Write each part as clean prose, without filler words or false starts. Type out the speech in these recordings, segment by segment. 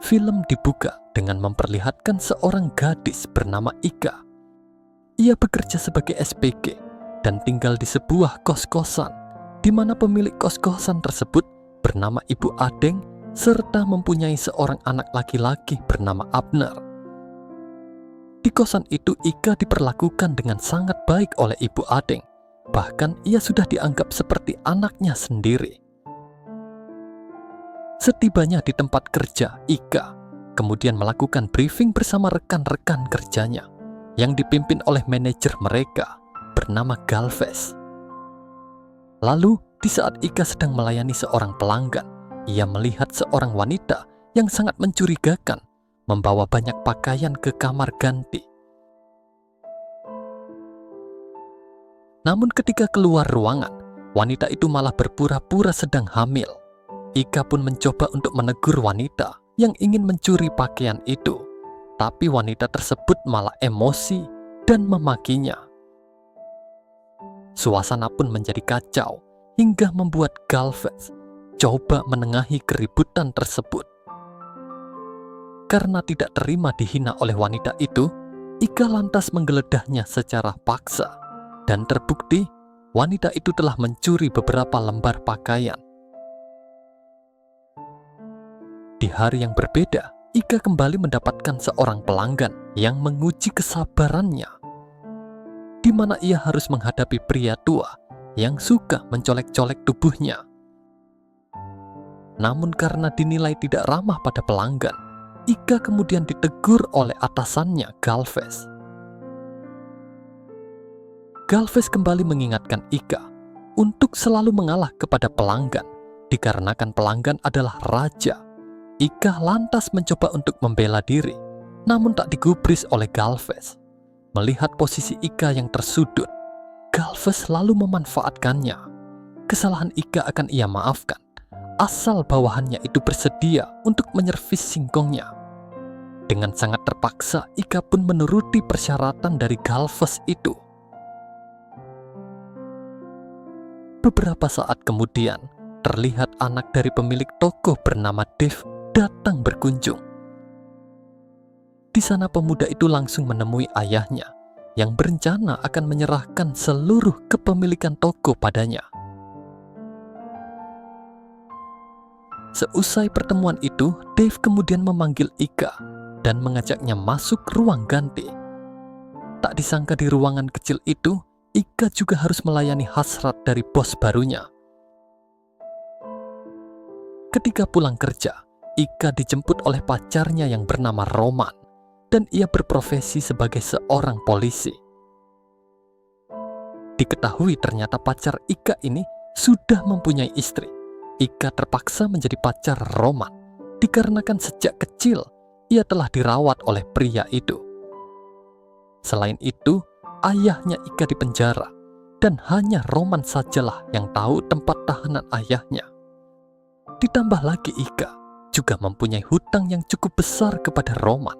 film dibuka dengan memperlihatkan seorang gadis bernama Ika. Ia bekerja sebagai SPG dan tinggal di sebuah kos-kosan, di mana pemilik kos-kosan tersebut bernama Ibu Adeng serta mempunyai seorang anak laki-laki bernama Abner. Di kosan itu Ika diperlakukan dengan sangat baik oleh Ibu Adeng, bahkan ia sudah dianggap seperti anaknya sendiri. Setibanya di tempat kerja, Ika kemudian melakukan briefing bersama rekan-rekan kerjanya yang dipimpin oleh manajer mereka bernama Galvez. Lalu, di saat Ika sedang melayani seorang pelanggan, ia melihat seorang wanita yang sangat mencurigakan membawa banyak pakaian ke kamar ganti. Namun ketika keluar ruangan, wanita itu malah berpura-pura sedang hamil. Ika pun mencoba untuk menegur wanita yang ingin mencuri pakaian itu, tapi wanita tersebut malah emosi dan memakinya. Suasana pun menjadi kacau hingga membuat Galvez coba menengahi keributan tersebut. Karena tidak terima dihina oleh wanita itu, Ika lantas menggeledahnya secara paksa dan terbukti wanita itu telah mencuri beberapa lembar pakaian. Di hari yang berbeda, Ika kembali mendapatkan seorang pelanggan yang menguji kesabarannya, di mana ia harus menghadapi pria tua yang suka mencolek-colek tubuhnya. Namun karena dinilai tidak ramah pada pelanggan, Ika kemudian ditegur oleh atasannya, Galvez. Galvez kembali mengingatkan Ika untuk selalu mengalah kepada pelanggan, dikarenakan pelanggan adalah raja. Ika lantas mencoba untuk membela diri, namun tak digubris oleh Galvez. Melihat posisi Ika yang tersudut, Galvez lalu memanfaatkannya. Kesalahan Ika akan ia maafkan, asal bawahannya itu bersedia untuk menyervis singkongnya. Dengan sangat terpaksa, Ika pun menuruti persyaratan dari Galvez itu. Beberapa saat kemudian, terlihat anak dari pemilik toko bernama Dave datang berkunjung. Di sana pemuda itu langsung menemui ayahnya yang berencana akan menyerahkan seluruh kepemilikan toko padanya. Seusai pertemuan itu, Dave kemudian memanggil Ika dan mengajaknya masuk ruang ganti. Tak disangka di ruangan kecil itu, Ika juga harus melayani hasrat dari bos barunya. Ketika pulang kerja, Ika dijemput oleh pacarnya yang bernama Roman, dan ia berprofesi sebagai seorang polisi. Diketahui ternyata pacar Ika ini sudah mempunyai istri. Ika terpaksa menjadi pacar Roman, dikarenakan sejak kecil ia telah dirawat oleh pria itu. Selain itu, ayahnya Ika dipenjara, dan hanya Roman sajalah yang tahu tempat tahanan ayahnya. Ditambah lagi Ika juga mempunyai hutang yang cukup besar kepada Roman,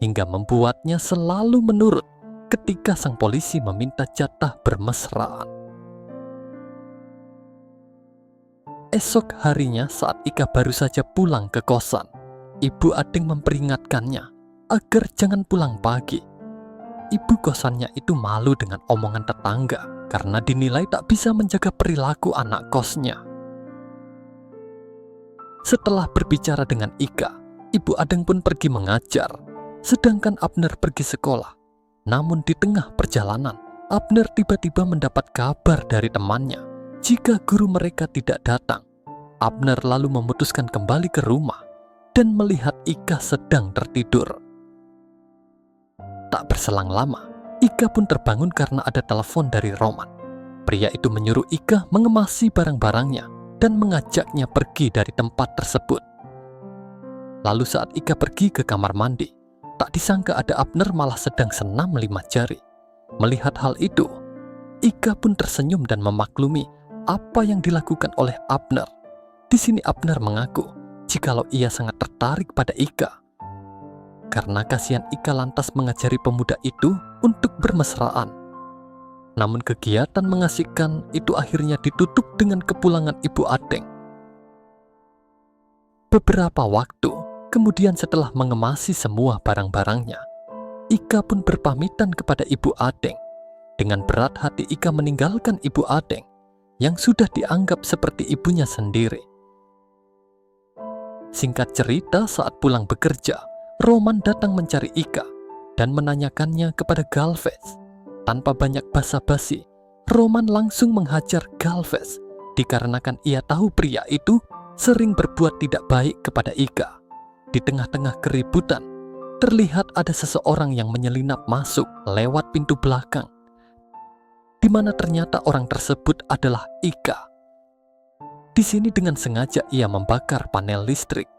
hingga membuatnya selalu menurut ketika sang polisi meminta jatah bermesraan. Esok harinya saat Ika baru saja pulang ke kosan, Ibu Adeng memperingatkannya agar jangan pulang pagi. Ibu kosannya itu malu dengan omongan tetangga karena dinilai tak bisa menjaga perilaku anak kosnya. Setelah berbicara dengan Ika, Ibu Adeng pun pergi mengajar, sedangkan Abner pergi sekolah. Namun di tengah perjalanan, Abner tiba-tiba mendapat kabar dari temannya jika guru mereka tidak datang. Abner lalu memutuskan kembali ke rumah dan melihat Ika sedang tertidur. Tak berselang lama, Ika pun terbangun karena ada telepon dari Roman. Pria itu menyuruh Ika mengemasi barang-barangnya dan mengajaknya pergi dari tempat tersebut. Lalu saat Ika pergi ke kamar mandi, tak disangka ada Abner malah sedang senam 5 jari. Melihat hal itu, Ika pun tersenyum dan memaklumi apa yang dilakukan oleh Abner. Di sini Abner mengaku jikalau ia sangat tertarik pada Ika. Karena kasihan Ika lantas mengajari pemuda itu untuk bermesraan. Namun kegiatan mengasihkan itu akhirnya ditutup dengan kepulangan Ibu Adeng. Beberapa waktu Kemudian setelah mengemasi semua barang-barangnya, Ika pun berpamitan kepada Ibu Adeng. Dengan berat hati Ika meninggalkan Ibu Adeng yang sudah dianggap seperti ibunya sendiri. Singkat cerita, saat pulang bekerja, Roman datang mencari Ika dan menanyakannya kepada Galvez. Tanpa banyak basa-basi, Roman langsung menghajar Galvez dikarenakan ia tahu pria itu sering berbuat tidak baik kepada Ika. Di tengah-tengah keributan, terlihat ada seseorang yang menyelinap masuk lewat pintu belakang, di mana ternyata orang tersebut adalah Ika. Di sini dengan sengaja ia membakar panel listrik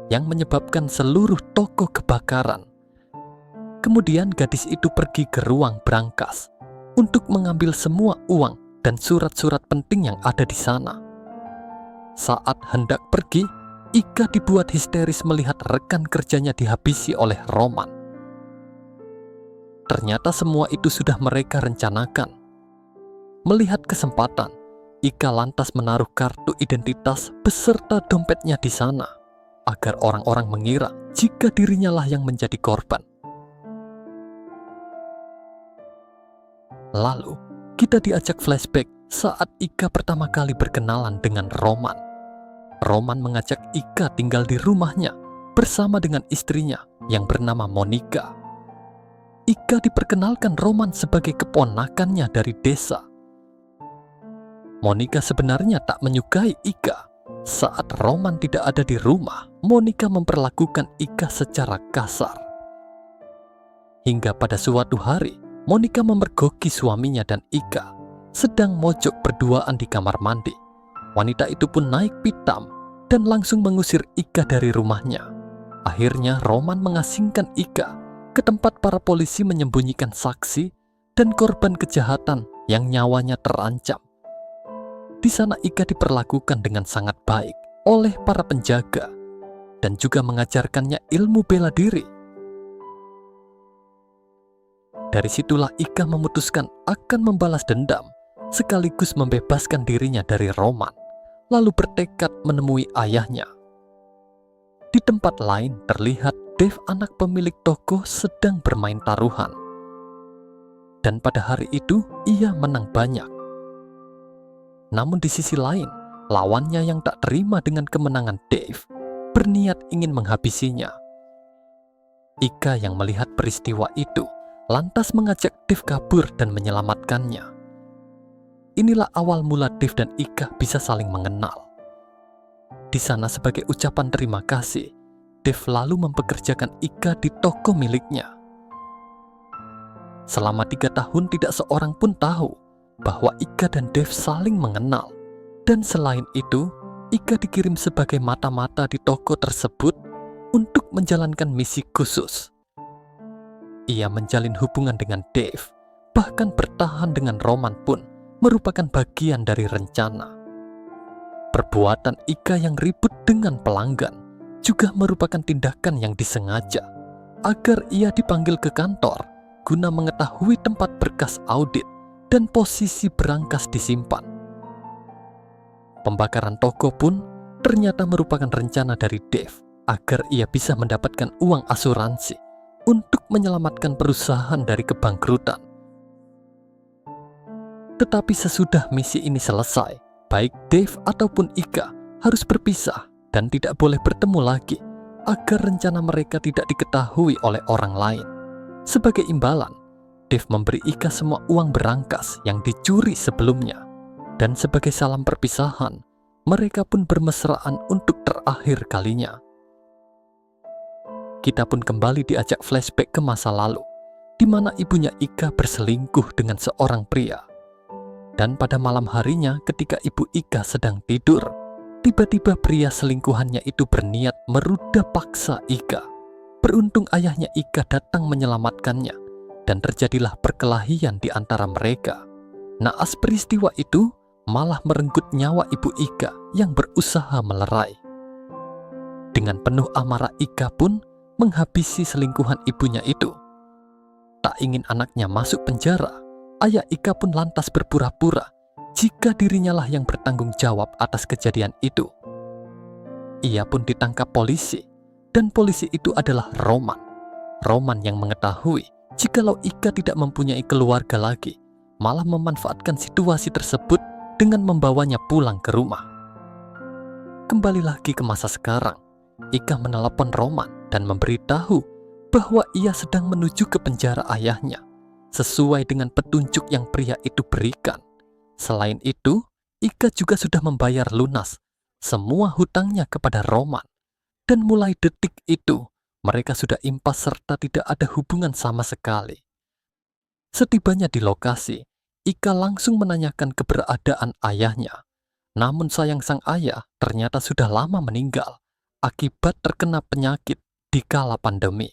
yang menyebabkan seluruh toko kebakaran. Kemudian gadis itu pergi ke ruang brankas untuk mengambil semua uang dan surat-surat penting yang ada di sana. Saat hendak pergi, Ika dibuat histeris melihat rekan kerjanya dihabisi oleh Roman. Ternyata semua itu sudah mereka rencanakan. Melihat kesempatan, Ika lantas menaruh kartu identitas beserta dompetnya di sana, agar orang-orang mengira jika dirinya lah yang menjadi korban. Lalu, kita diajak flashback saat Ika pertama kali berkenalan dengan Roman. Roman mengajak Ika tinggal di rumahnya bersama dengan istrinya yang bernama Monica. Ika diperkenalkan Roman sebagai keponakannya dari desa. Monica sebenarnya tak menyukai Ika. Saat Roman tidak ada di rumah, Monica memperlakukan Ika secara kasar. Hingga pada suatu hari, Monica memergoki suaminya dan Ika sedang mojok berduaan di kamar mandi. Wanita itu pun naik pitam dan langsung mengusir Ika dari rumahnya. Akhirnya Roman mengasingkan Ika ke tempat para polisi menyembunyikan saksi dan korban kejahatan yang nyawanya terancam. Di sana Ika diperlakukan dengan sangat baik oleh para penjaga dan juga mengajarkannya ilmu bela diri. Dari situlah Ika memutuskan akan membalas dendam sekaligus membebaskan dirinya dari Roman, lalu bertekad menemui ayahnya. Di tempat lain terlihat Dave, anak pemilik toko, sedang bermain taruhan. Dan pada hari itu ia menang banyak. Namun di sisi lain, lawannya yang tak terima dengan kemenangan Dave berniat ingin menghabisinya. Ika yang melihat peristiwa itu lantas mengajak Dave kabur dan menyelamatkannya. Inilah awal mula Dave dan Ika bisa saling mengenal. Di sana sebagai ucapan terima kasih, Dave lalu mempekerjakan Ika di toko miliknya. Selama 3 tahun tidak seorang pun tahu bahwa Ika dan Dave saling mengenal. Dan selain itu, Ika dikirim sebagai mata-mata di toko tersebut untuk menjalankan misi khusus. Ia menjalin hubungan dengan Dave, bahkan bertahan dengan Roman pun merupakan bagian dari rencana. Perbuatan Ika yang ribut dengan pelanggan juga merupakan tindakan yang disengaja agar ia dipanggil ke kantor guna mengetahui tempat berkas audit dan posisi berangkas disimpan. Pembakaran toko pun ternyata merupakan rencana dari Dave agar ia bisa mendapatkan uang asuransi untuk menyelamatkan perusahaan dari kebangkrutan. Tetapi sesudah misi ini selesai, baik Dave ataupun Ika harus berpisah dan tidak boleh bertemu lagi agar rencana mereka tidak diketahui oleh orang lain. Sebagai imbalan, Dave memberi Ika semua uang berangkas yang dicuri sebelumnya. Dan sebagai salam perpisahan, mereka pun bermesraan untuk terakhir kalinya. Kita pun kembali diajak flashback ke masa lalu, di mana ibunya Ika berselingkuh dengan seorang pria. Dan pada malam harinya ketika ibu Ika sedang tidur, tiba-tiba pria selingkuhannya itu berniat meruda paksa Ika. Beruntung ayahnya Ika datang menyelamatkannya, dan terjadilah perkelahian di antara mereka. Naas peristiwa itu malah merenggut nyawa ibu Ika yang berusaha melerai. Dengan penuh amarah, Ika pun menghabisi selingkuhan ibunya itu. Tak ingin anaknya masuk penjara, ayah Ika pun lantas berpura-pura jika dirinya lah yang bertanggung jawab atas kejadian itu. Ia pun ditangkap polisi Dan polisi itu adalah Roman. Roman yang mengetahui jikalau Ika tidak mempunyai keluarga lagi, malah memanfaatkan situasi tersebut dengan membawanya pulang ke rumah. Kembali lagi ke masa sekarang, Ika menelepon Roman dan memberitahu bahwa ia sedang menuju ke penjara ayahnya, sesuai dengan petunjuk yang pria itu berikan. Selain itu, Ika juga sudah membayar lunas semua hutangnya kepada Roman. Dan mulai detik itu, mereka sudah impas serta tidak ada hubungan sama sekali. Setibanya di lokasi, Ika langsung menanyakan keberadaan ayahnya. Namun sayang sang ayah ternyata sudah lama meninggal akibat terkena penyakit di kala pandemi.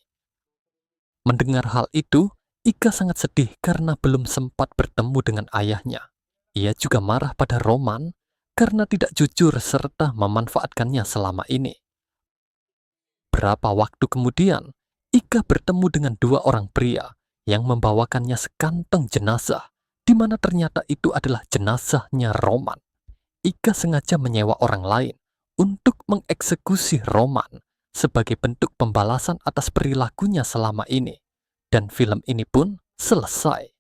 Mendengar hal itu, Ika sangat sedih karena belum sempat bertemu dengan ayahnya. Ia juga marah pada Roman karena tidak jujur serta memanfaatkannya selama ini. Beberapa waktu kemudian, Ika bertemu dengan dua orang pria yang membawakannya sekantong jenazah, di mana ternyata itu adalah jenazahnya Roman. Ika sengaja menyewa orang lain untuk mengeksekusi Roman sebagai bentuk pembalasan atas perilakunya selama ini. Dan film ini pun selesai.